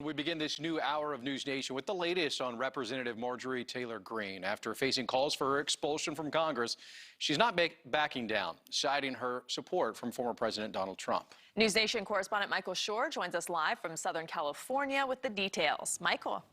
We begin this new hour of News Nation with the latest on Representative Marjorie Taylor Greene. After facing calls for her expulsion from Congress, she's not backing down, citing her support from former President Donald Trump. News Nation correspondent Michael Shore joins us live from Southern California with the details. Michael.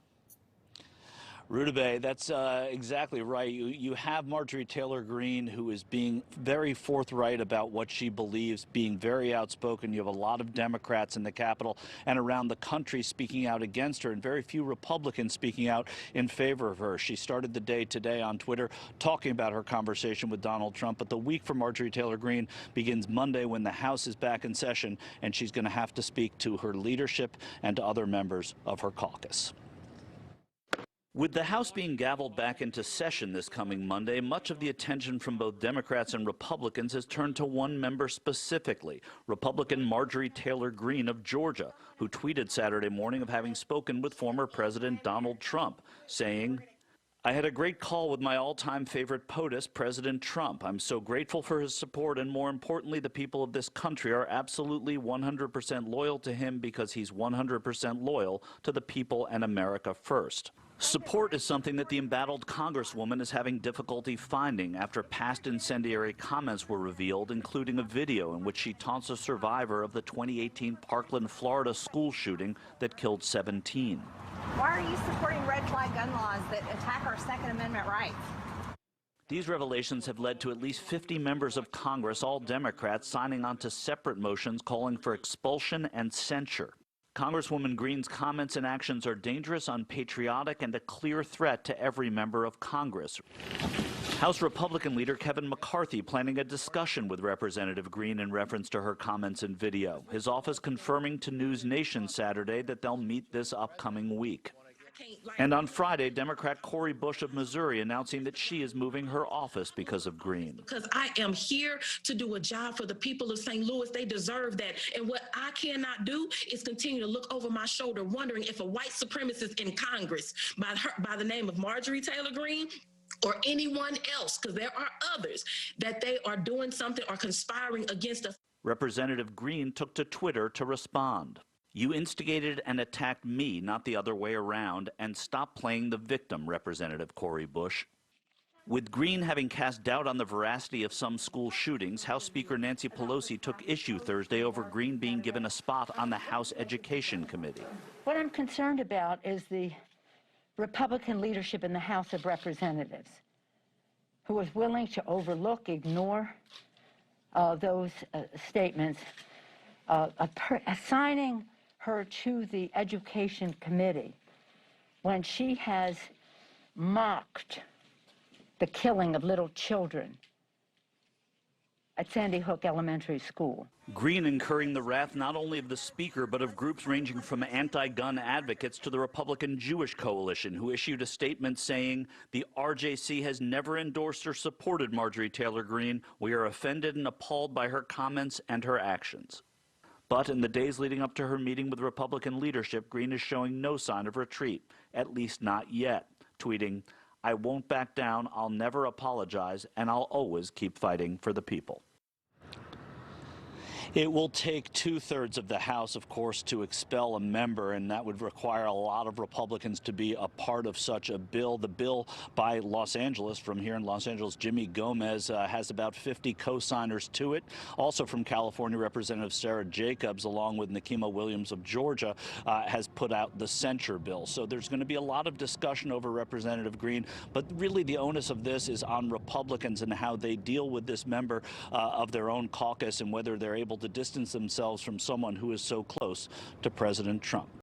Rudabeh, that's exactly right. You have Marjorie Taylor Greene, who is being very forthright about what she believes, being very outspoken. You have a lot of Democrats in the Capitol and around the country speaking out against her, and very few Republicans speaking out in favor of her. She started the day today on Twitter talking about her conversation with Donald Trump, but the week for Marjorie Taylor Greene begins Monday when the House is back in session, and she's going to have to speak to her leadership and to other members of her caucus. With the House being gavelled back into session this coming Monday, much of the attention from both Democrats and Republicans has turned to one member specifically, Republican Marjorie Taylor Greene of Georgia, who tweeted Saturday morning of having spoken with former President Donald Trump, saying, "I had a great call with my all-time favorite POTUS, President Trump. I'm so grateful for his support, and more importantly, the people of this country are absolutely 100% loyal to him because he's 100% loyal to the people and America first." Support is something that the embattled congresswoman is having difficulty finding after past incendiary comments were revealed, including a video in which she taunts a survivor of the 2018 Parkland, Florida school shooting that killed 17. Why are you supporting red flag gun laws that attack our Second Amendment rights? These revelations have led to at least 50 members of Congress, all Democrats, signing on to separate motions calling for expulsion and censure. Congresswoman Greene's comments and actions are dangerous, unpatriotic, and a clear threat to every member of Congress. House Republican leader Kevin McCarthy planning a discussion with Representative Greene in reference to her comments and video. His office confirming to News Nation Saturday that they'll meet this upcoming week. And on Friday, Democrat Cori Bush of Missouri announcing that she is moving her office because of Greene. Because I am here to do a job for the people of St. Louis. They deserve that. And what I cannot do is continue to look over my shoulder wondering if a white supremacist in Congress by the name of Marjorie Taylor Greene or anyone else, because there are others, that they are doing something or conspiring against us. Representative Greene took to Twitter to respond. "You instigated and attacked me, not the other way around, and stop playing the victim," Representative Cori Bush. With Greene having cast doubt on the veracity of some school shootings, House Speaker Nancy Pelosi took issue Thursday over Greene being given a spot on the House Education Committee. What I'm concerned about is the Republican leadership in the House of Representatives, who was willing to overlook, ignore those statements, assigning her to the Education Committee when she has mocked the killing of little children at Sandy Hook Elementary School. Greene incurring the wrath not only of the Speaker, but of groups ranging from anti-gun advocates to the Republican Jewish Coalition, who issued a statement saying, "The RJC has never endorsed or supported Marjorie Taylor Greene. We are offended and appalled by her comments and her actions." But in the days leading up to her meeting with Republican leadership, Greene is showing no sign of retreat, at least not yet, tweeting, "I won't back down, I'll never apologize, and I'll always keep fighting for the people." It will take 2/3 of the House, of course, to expel a member, and that would require a lot of Republicans to be a part of such a bill. The bill by Los Angeles, from here in Los Angeles, Jimmy Gomez, has about 50 co-signers to it. Also from California, Representative Sarah Jacobs, along with Nikema Williams of Georgia, has put out the censure bill. So there's going to be a lot of discussion over Representative Greene, but really the onus of this is on Republicans and how they deal with this member of their own caucus and whether they're able to distance themselves from someone who is so close to President Trump.